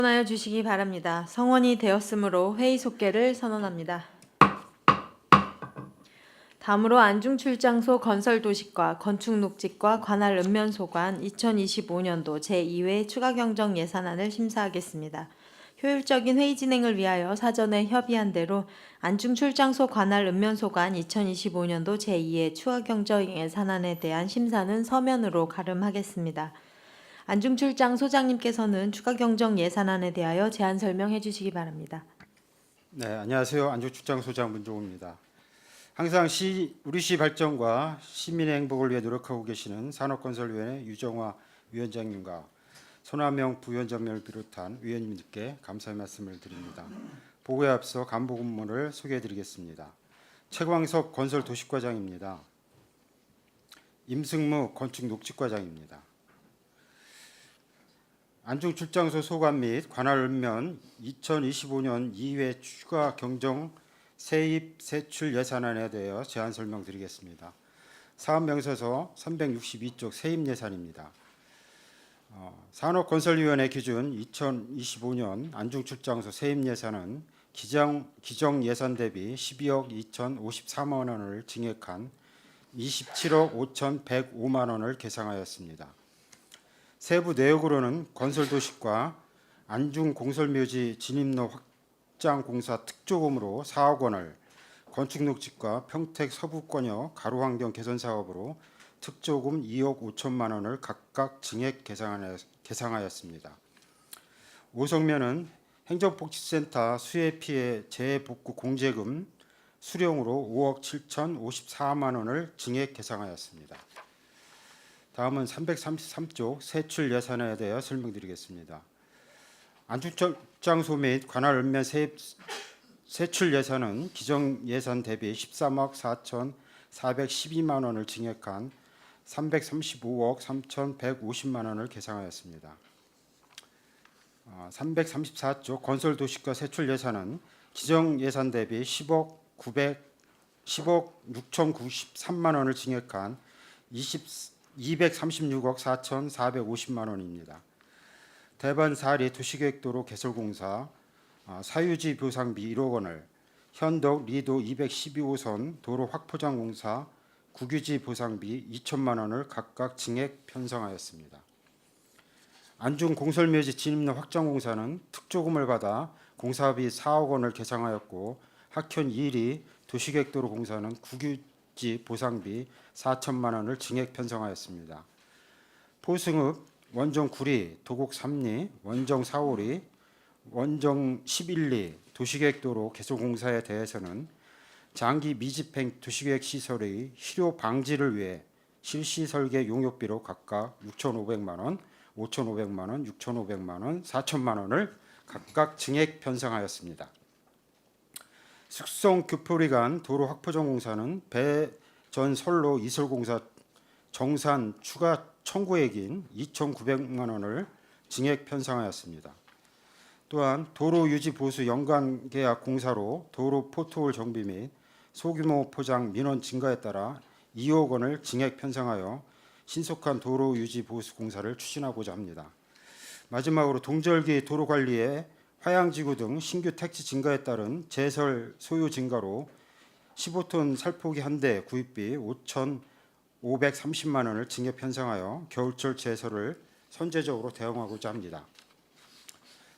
하여 주시기 바랍니다. 성원이 되었으므로 회의 속개를 선언합니다. 다음으로 안중출장소 건설도식과 건축녹지과 관할 읍면소관 2025년도 제2회 추가경정 예산안을 심사하겠습니다. 효율적인 회의 진행을 위하여 사전에 협의한 대로 안중출장소 관할 읍면소관 2025년도 제2회 추가경정 예산안에 대한 심사는 서면으로 가름하겠습니다. 안중출장 소장님께서는 추가경정 예산안에 대하여 제안 설명해 주시기 바랍니다. 네, 안녕하세요. 안중출장 소장 문종우입니다. 항상 우리 시 발전과 시민의 행복을 위해 노력하고 계시는 산업건설위원회 유정화 위원장님과 손하명 부위원장님을 비롯한 위원님들께 감사의 말씀을 드립니다. 보고에 앞서 간부 공문을 소개해드리겠습니다. 최광석 건설도시과장입니다. 임승무 건축녹지과장입니다. 안중출장소 소관 및 관할 읍면 2025년 2회 추가 경정 세입 세출 예산안에 대하여 제안 설명드리겠습니다. 사업명세서 362쪽 세입 예산입니다. 산업건설위원회 기준 2025년 안중출장소 세입 예산은 기정 예산 대비 12억 2,054만 원을 증액한 27억 5,105만 원을 계상하였습니다. 세부 내역으로는 건설도식과 안중공설묘지 진입로 확장공사 특조금으로 4억 원을, 건축녹지과 평택 서부권역 가로환경 개선 사업으로 특조금 2억 5천만 원을 각각 증액 계상하였습니다. 오성면은 행정복지센터 수해피해 재해복구 공제금 수령으로 5억 7,054만 원을 증액 계상하였습니다. 다음은 333쪽 세출 예산에 대해 설명드리겠습니다. 안중출장소 및 관할 읍면 세출 예산은 기정 예산 대비 13억 4,412만 원을 증액한 335억 3,150만 원을 계상하였습니다. 334쪽 건설도시과 세출 예산은 기정 예산 대비 10억 6,093만 원을 증액한 236억 4,450만 원입니다. 대반 4리 도시계획도로 개설공사 사유지 보상비 1억 원을, 현덕 리도 212호선 도로 확포장공사 국유지 보상비 2천만 원을 각각 증액 편성하였습니다. 안중공설묘지 진입로 확장공사는 특조금을 받아 공사비 4억 원을 계상하였고, 학현 2리 도시계획도로 공사는 국유지 보상비 4천만 원을 증액 편성하였습니다. 포승읍 원정 9리, 도곡 3리, 원정 4호리, 원정 11리 도시계획도로 개설공사에 대해서는 장기 미집행 도시계획 시설의 실효 방지를 위해 실시 설계 용역비로 각각 6,500만 원, 5,500만 원, 6,500만 원, 4천만 원을 각각 증액 편성하였습니다. 숙성 교포리간 도로 확포정 공사는 배전 선로 이설공사 정산 추가 청구액인 2,900만 원을 증액 편성하였습니다. 또한 도로 유지 보수 연간 계약 공사로 도로 포트홀 정비 및 소규모 포장 민원 증가에 따라 2억 원을 증액 편성하여 신속한 도로 유지 보수 공사를 추진하고자 합니다. 마지막으로 동절기 도로 관리에 화양지구 등 신규 택지 증가에 따른 제설 소요 증가로 15톤 살포기 한 대 구입비 5,530만 원을 증액 편성하여 겨울철 제설을 선제적으로 대응하고자 합니다.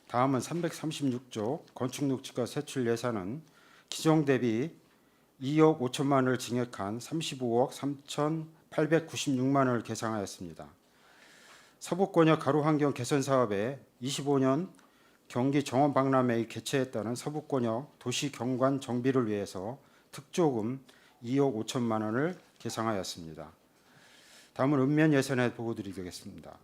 다음은 336조 건축녹지과 세출 예산은 기정 대비 2억 5천만 원을 증액한 35억 3,896만 원을 계상하였습니다. 서부권역 가로환경 개선 사업에 25년 경기 정원 박람회 개최에 따른 서부권역 도시 경관 정비를 위해서 특조금 2억 5천만 원을 계상하였습니다. 다음은 읍면 예산에 보고드리겠습니다.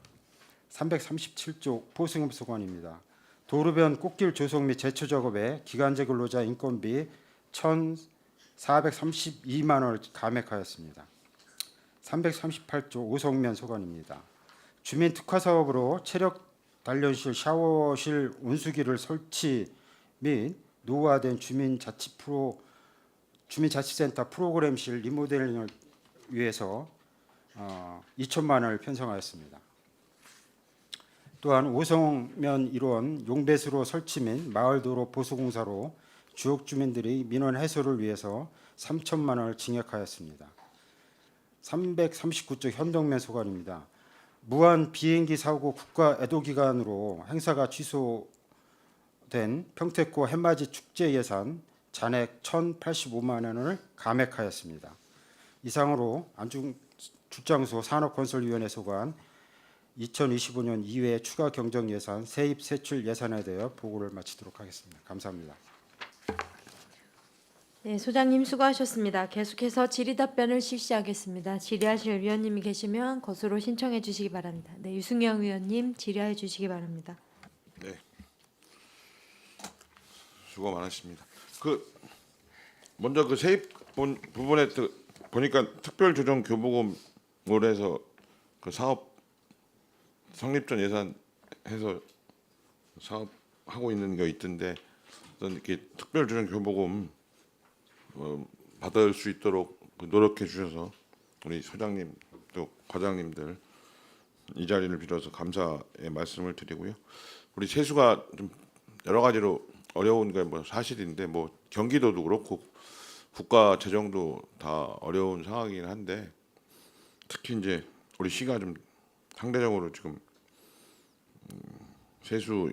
337조 포승읍 소관입니다. 도로변 꽃길 조성 및 제초 작업에 기간제 근로자 인건비 1,432만 원을 감액하였습니다. 338조 오성면 소관입니다. 주민 특화 사업으로 체력 단련실, 샤워실, 온수기를 설치 및 노후화된 주민자치센터 프로그램실 리모델링을 위해서 2천만 원을 편성하였습니다. 또한 오송면 일원 용배수로 설치 및 마을도로 보수공사로 지역 주민들의 민원 해소를 위해서 3천만 원을 징역하였습니다. 339조 현동면 소관입니다. 무한 비행기 사고 국가 애도 기간으로 행사가 취소된 평택고 햇맞이 축제 예산 잔액 1,085만 원을 감액하였습니다. 이상으로 안중출장소 산업건설위원회 소관 2025년 이외 추가 경정 예산 세입 세출 예산에 대해 보고를 마치도록 하겠습니다. 감사합니다. 네, 소장님 수고하셨습니다. 계속해서 질의답변을 실시하겠습니다. 질의하실 위원님이 계시면 것으로 신청해 주시기 바랍니다. 네, 유승영 위원님 질의해 주시기 바랍니다. 네. 수고 많으십니다. 먼저 세입 부분에 보니까 특별조정교부금을 해서 사업 성립 전 예산해서 사업하고 있는 게 있던데 어떤 이렇게 특별조정교부금 받을 수 있도록 노력해 주셔서 우리 소장님 또 과장님들 이 자리를 빌어서 감사의 말씀을 드리고요. 우리 세수가 좀 여러 가지로 어려운 게 뭐 사실인데 뭐 경기도도 그렇고 국가 재정도 다 어려운 상황이긴 한데 특히 이제 우리 시가 좀 상대적으로 지금 세수가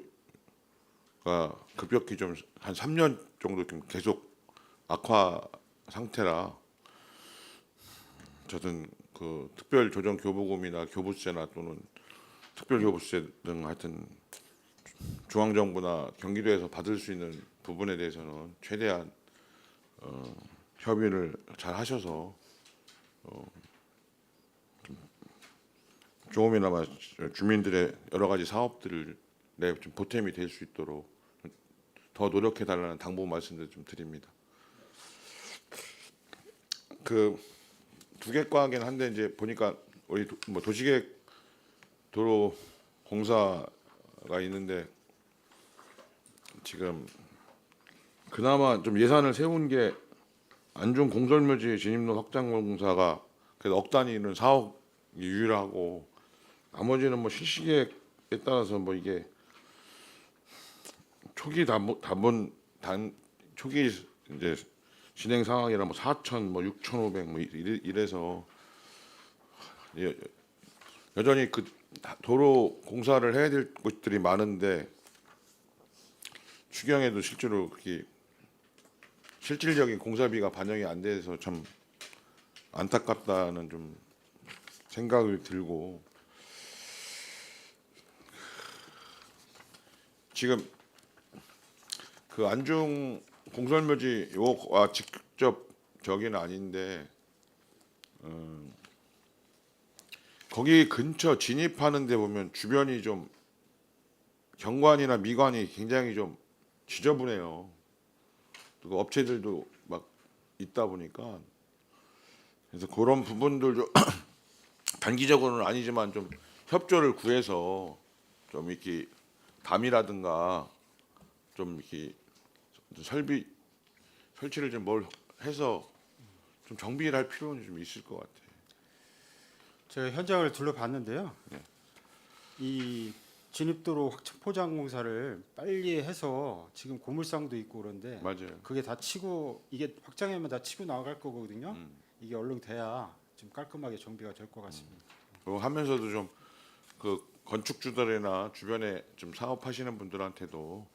급격히 좀 한 3년 정도 좀 계속 악화 상태라 저는 특별조정교부금이나 교부세나 또는 특별교부세 등 하여튼 중앙정부나 경기도에서 받을 수 있는 부분에 대해서는 최대한 협의를 잘 하셔서 조금이나마 주민들의 여러 가지 사업들을 좀 보탬이 될 수 있도록 더 노력해 달라는 당부 말씀을 좀 드립니다. 두개과긴 한데 이제 보니까 우리 도시계획 도로 공사가 있는데 지금 그나마 좀 예산을 세운 게 안중 공설묘지 진입로 확장 공사가 그래도 억 단위는 4억이 유일하고 나머지는 뭐 실시계획에 따라서 뭐 이게 초기 초기 이제 진행 상황이라 뭐 4천 뭐 6,500 뭐 이래서 여전히 도로 공사를 해야 될 곳들이 많은데 추경에도 실제로 그렇게 실질적인 공사비가 반영이 안 돼서 참 안타깝다는 좀 생각을 들고 지금 안중 공설묘지 요와 직접 저기는 아닌데 거기 근처 진입하는 데 보면 주변이 좀 경관이나 미관이 굉장히 좀 지저분해요. 그 업체들도 막 있다 보니까 그래서 그런 부분들도 단기적으로는 아니지만 좀 협조를 구해서 좀 이렇게 담이라든가 좀 이렇게 설치를 좀 뭘 해서 좀 정비를 할 필요는 좀 있을 것 같아요. 제가 현장을 둘러봤는데요. 네. 이 진입도로 확장 포장 공사를 빨리 해서 지금 고물상도 있고 그런데 맞아요. 그게 다 치고 이게 확장하면 다 치고 나갈 거거든요. 이게 얼른 돼야 좀 깔끔하게 정비가 될 것 같습니다. 그리고 하면서도 좀 건축주들이나 주변에 좀 사업하시는 분들한테도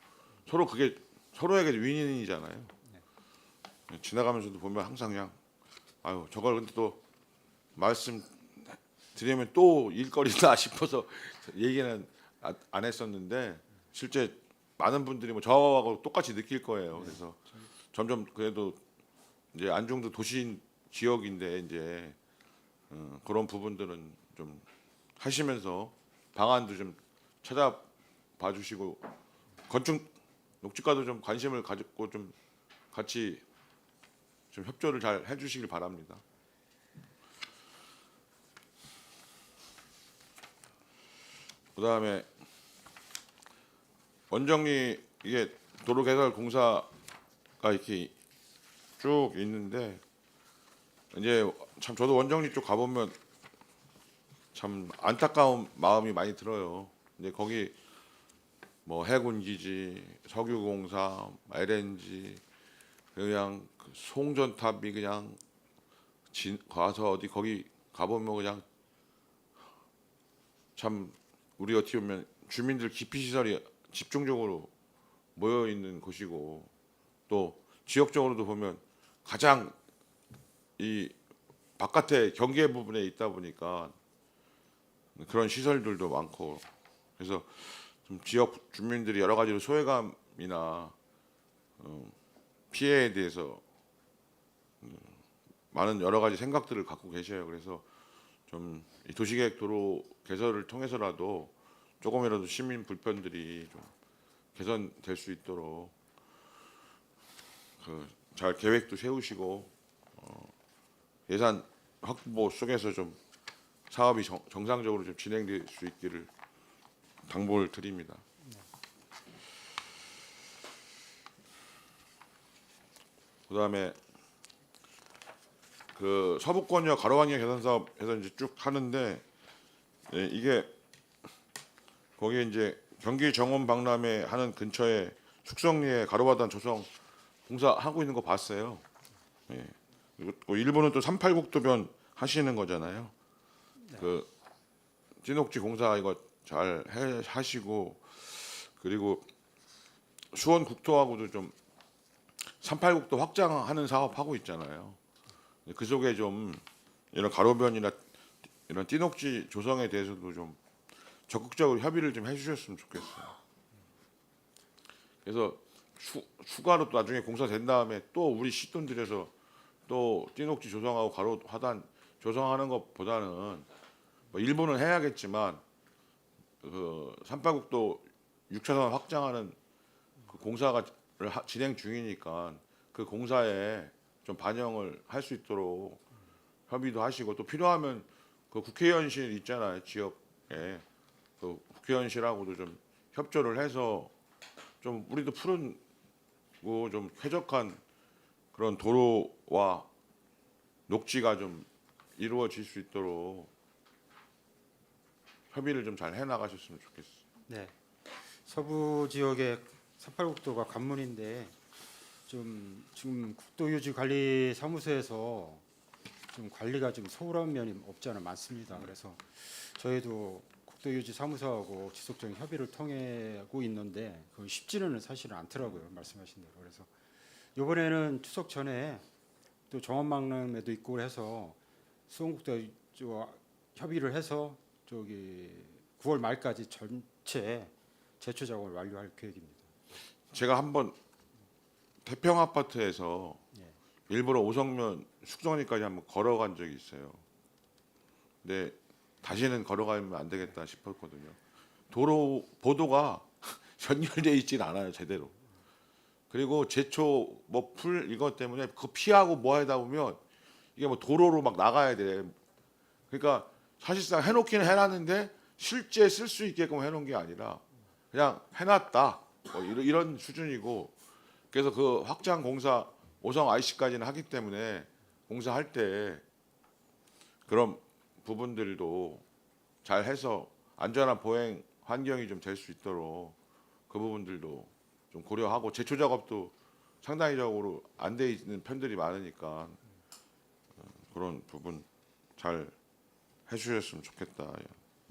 서로에게 윈윈이잖아요. 지나가면서도 보면 항상 그냥 아유 저걸 근데 또 말씀 드리면 또 일거리다 싶어서 얘기는 안 했었는데 실제 많은 분들이 뭐 저하고 똑같이 느낄 거예요. 그래서 점점 그래도 이제 안중도 도시 지역인데 이제 그런 부분들은 좀 하시면서 방안도 좀 찾아봐 주시고 녹지과도 좀 관심을 가지고 좀 같이 좀 협조를 잘 해주시길 바랍니다. 그다음에 원정리 이게 도로 개설 공사가 이렇게 쭉 있는데 이제 참 저도 원정리 쪽 가보면 참 안타까운 마음이 많이 들어요. 이제 거기 뭐 해군 기지, 석유공사, LNG 그냥 그 송전탑이 그냥 가서 어디 거기 가보면 그냥 참 우리 어떻게 보면 주민들 기피 시설이 집중적으로 모여 있는 곳이고 또 지역적으로도 보면 가장 이 바깥에 경계 부분에 있다 보니까 그런 시설들도 많고 그래서 좀 지역 주민들이 여러 가지로 소외감이나 피해에 대해서 많은 여러 가지 생각들을 갖고 계셔요. 그래서 좀 이 도시계획 도로 개설을 통해서라도 조금이라도 시민 불편들이 좀 개선될 수 있도록 잘 계획도 세우시고 예산 확보 속에서 좀 사업이 정상적으로 좀 진행될 수 있기를 당부를 드립니다. 그다음에 그 서북권역 가로방역 개선 사업에서 이제 쭉 하는데 이게 거기에 이제 경기 정원 박람회 하는 근처에 숙성리에 가로바단 조성 공사하고 있는 거 봤어요. 예. 그리고 일부는 또 38국도변 하시는 거잖아요. 그 찐옥지 공사 이거 잘 하시고 그리고 수원 국토하고도 좀 38국도 확장하는 사업 하고 있잖아요. 그 속에 좀 이런 가로변이나 이런 찐옥지 조성에 대해서도 좀 적극적으로 협의를 좀 해주셨으면 좋겠어요. 그래서 추가로 또 나중에 공사된 다음에 또 우리 시돈 들여서 또 찐옥지 조성하고 가로 하단 조성하는 것보다는 뭐 일부는 해야겠지만 그 38국도 6차선 확장하는 그 공사가 진행 중이니까 그 공사에 좀 반영을 할 수 있도록 협의도 하시고 또 필요하면 그 국회의원실 있잖아요. 지역에 그 국회의원실하고도 좀 협조를 해서 좀 우리도 푸른 좀 쾌적한 그런 도로와 녹지가 좀 이루어질 수 있도록 협의를 좀 잘 해나가셨으면 좋겠어요. 네. 서부 지역의 38국도가 관문인데 좀 지금 국도유지관리사무소에서 좀 관리가 좀 소홀한 면이 없지 않아 많습니다. 그래서 저희도 국도유지사무소하고 지속적인 협의를 통하고 있는데 그 쉽지는 사실은 않더라고요. 말씀하신 대로. 그래서 이번에는 추석 전에 또 정원박람회도 있고 해서 수원국도 협의를 해서 저기 9월 말까지 전체 제초 작업을 완료할 계획입니다. 제가 한번 태평 아파트에서 일부러 오성면 숙성리까지 한번 걸어간 적이 있어요. 근데 다시는 걸어가면 안 되겠다 싶었거든요. 도로 보도가 연결돼 있진 않아요 제대로. 그리고 제초 뭐 풀 이것 때문에 그 피하고 뭐 하다 보면 이게 뭐 도로로 막 나가야 돼. 그러니까 사실상 해놓기는 해놨는데 실제 쓸 수 있게끔 해놓은 게 아니라 그냥 해놨다 뭐 이런 수준이고 그래서 그 확장 공사 오성 IC까지는 하기 때문에 공사할 때 그런 부분들도 잘 해서 안전한 보행 환경이 좀 될 수 있도록 그 부분들도 좀 고려하고 제초 작업도 상당히적으로 안 돼 있는 편들이 많으니까 그런 부분 잘 해주셨으면 좋겠다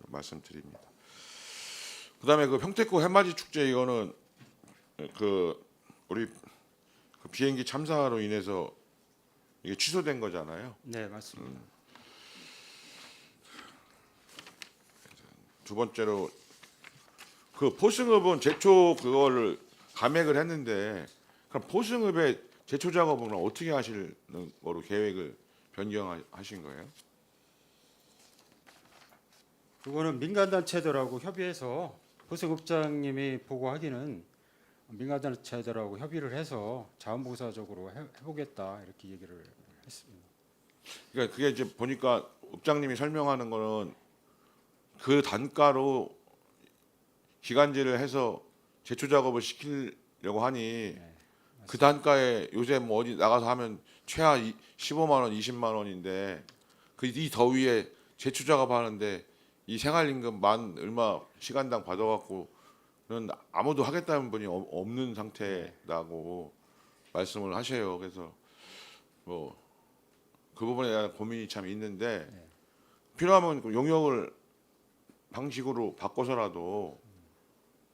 말씀드립니다. 그다음에 그 평택구 해맞이 축제 이거는 그 우리 그 비행기 참사로 인해서 이게 취소된 거잖아요. 네, 맞습니다. 두 번째로 그 포승읍은 제초 그거를 감액을 했는데 그럼 포승읍의 제초 작업은 어떻게 하시는 거로 계획을 변경하신 거예요? 그거는 민간단체들하고 협의해서 포승읍장님이 보고하기는 민간단체들하고 협의를 해서 자원봉사적으로 해보겠다 이렇게 얘기를 했습니다. 그러니까 그게 이제 보니까 읍장님이 설명하는 거는 그 단가로 기간제를 해서 제초 작업을 시키려고 하니 그 단가에 요새 뭐 어디 나가서 하면 최하 15만 원, 20만 원인데 그 이 더위에 제초 작업하는데 이 생활임금 만 얼마 시간당 받아갖고는 아무도 하겠다는 분이 없는 상태라고 말씀을 하셔요. 그래서 뭐 그 부분에 대한 고민이 참 있는데 필요하면 그 용역을 방식으로 바꿔서라도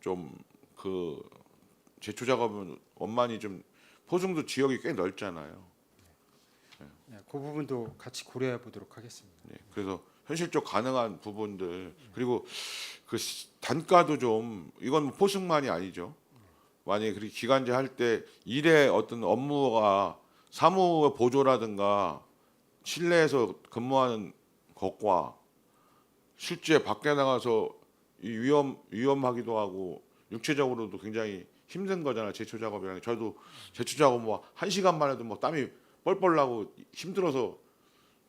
좀 그 제초 작업은 원만히 좀 포승도 지역이 꽤 넓잖아요. 네, 그 부분도 같이 고려해 보도록 하겠습니다. 네, 그래서 현실적 가능한 부분들 그리고 그 단가도 좀 이건 뭐 포승만이 아니죠. 만약에 그렇게 기간제 할 때 일의 어떤 업무가 사무 보조라든가 실내에서 근무하는 것과 실제 밖에 나가서 이 위험하기도 하고 육체적으로도 굉장히 힘든 거잖아요. 제초 작업이라는 게. 저도 제초 작업 뭐 1시간만 해도 뭐 땀이 뻘뻘 나고 힘들어서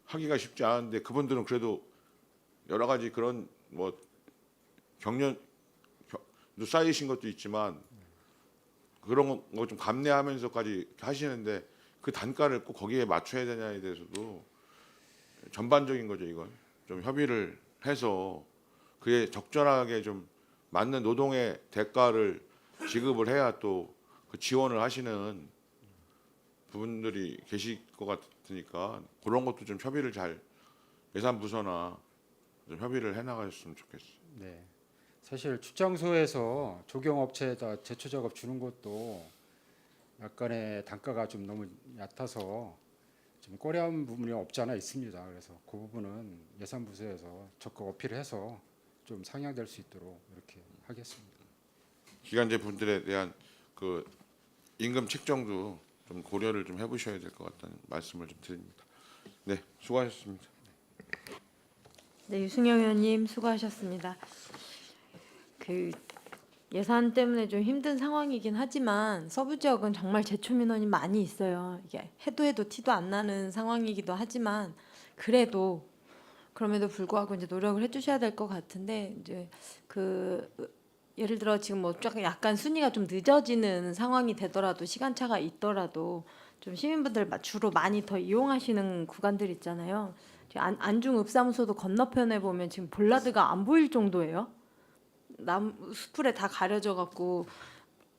하기가 쉽지 않은데 그분들은 그래도 여러 가지 그런 뭐 경련도 쌓이신 것도 있지만 그런 거 좀 감내하면서까지 하시는데 그 단가를 꼭 거기에 맞춰야 되냐에 대해서도 전반적인 거죠. 이건 좀 협의를 해서 그에 적절하게 좀 맞는 노동의 대가를 지급을 해야 또 그 지원을 하시는 부분들이 계실 것 같으니까 그런 것도 좀 협의를 잘 예산부서나 좀 협의를 해나가셨으면 좋겠어요. 네, 사실 출장소에서 조경업체에다 제초 작업 주는 것도 약간의 단가가 좀 너무 얕아서 좀 꺼려한 부분이 없지 않아 있습니다. 그래서 그 부분은 예산부서에서 적극 어필해서 좀 상향될 수 있도록 이렇게 하겠습니다. 기간제 분들에 대한 그 임금 책정도 좀 고려를 좀 해보셔야 될 것 같다는 말씀을 좀 드립니다. 네, 수고하셨습니다. 네, 유승영 의원님 수고하셨습니다. 그 예산 때문에 좀 힘든 상황이긴 하지만 서부 지역은 정말 제초 민원이 많이 있어요. 이게 해도 티도 안 나는 상황이기도 하지만 그래도 그럼에도 불구하고 이제 노력을 해주셔야 될 것 같은데 이제 그 예를 들어 지금 뭐 약간 순위가 좀 늦어지는 상황이 되더라도 시간차가 있더라도 좀 시민분들 주로 많이 더 이용하시는 구간들 있잖아요. 안중 읍사무소도 건너편에 보면 지금 볼라드가 안 보일 정도예요. 나무 수풀에 다 가려져 갖고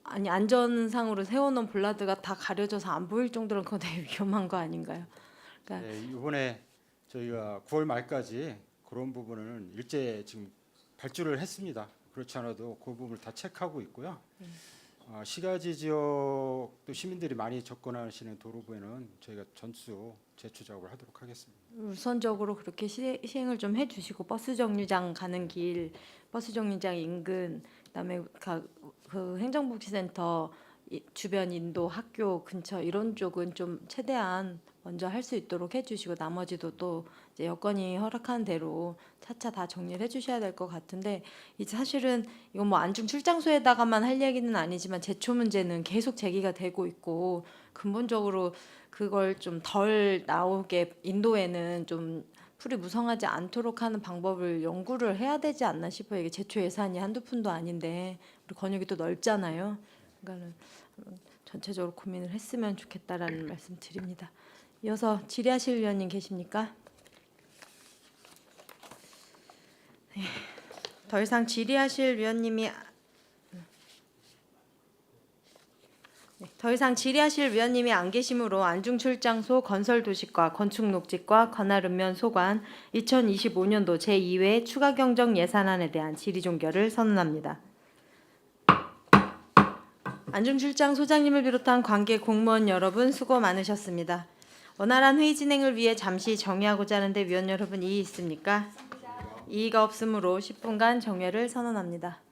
아니 안전상으로 세워놓은 볼라드가 다 가려져서 안 보일 정도로 그거 되게 위험한 거 아닌가요? 그러니까 네, 이번에 저희가 9월 말까지 그런 부분은 일제 지금 발주를 했습니다. 그렇지 않아도 그 부분을 다 체크하고 있고요. 시가지 지역도 시민들이 많이 접근하시는 도로부에는 저희가 전수 제초 작업을 하도록 하겠습니다. 우선적으로 그렇게 시행을 좀 해주시고 버스 정류장 가는 길, 버스 정류장 인근, 그다음에 그 행정복지센터 주변 인도 학교 근처 이런 쪽은 좀 최대한 먼저 할 수 있도록 해주시고 나머지도 또 이제 여건이 허락한 대로 차차 다 정리를 해주셔야 될 것 같은데 이제 사실은 이건 뭐 안중 출장소에다가만 할 얘기는 아니지만 제초 문제는 계속 제기가 되고 있고 근본적으로 그걸 좀 덜 나오게 인도에는 좀 풀이 무성하지 않도록 하는 방법을 연구를 해야 되지 않나 싶어요. 이게 제초 예산이 한두 푼도 아닌데 우리 권역이 또 넓잖아요. 그러니까는 전체적으로 고민을 했으면 좋겠다라는 말씀 드립니다. 이어서 질의하실 위원님 계십니까? 네, 더 이상 질의하실 위원님이 안 계시므로 안중출장소 건설도시과 건축녹지과 관할읍면 소관 2025년도 제2회 추가경정 예산안에 대한 질의 종결을 선언합니다. 안중출장 소장님을 비롯한 관계 공무원 여러분 수고 많으셨습니다. 원활한 회의 진행을 위해 잠시 정회하고자 하는데 위원 여러분 이의 있습니까? 이의가 없으므로 10분간 정회를 선언합니다.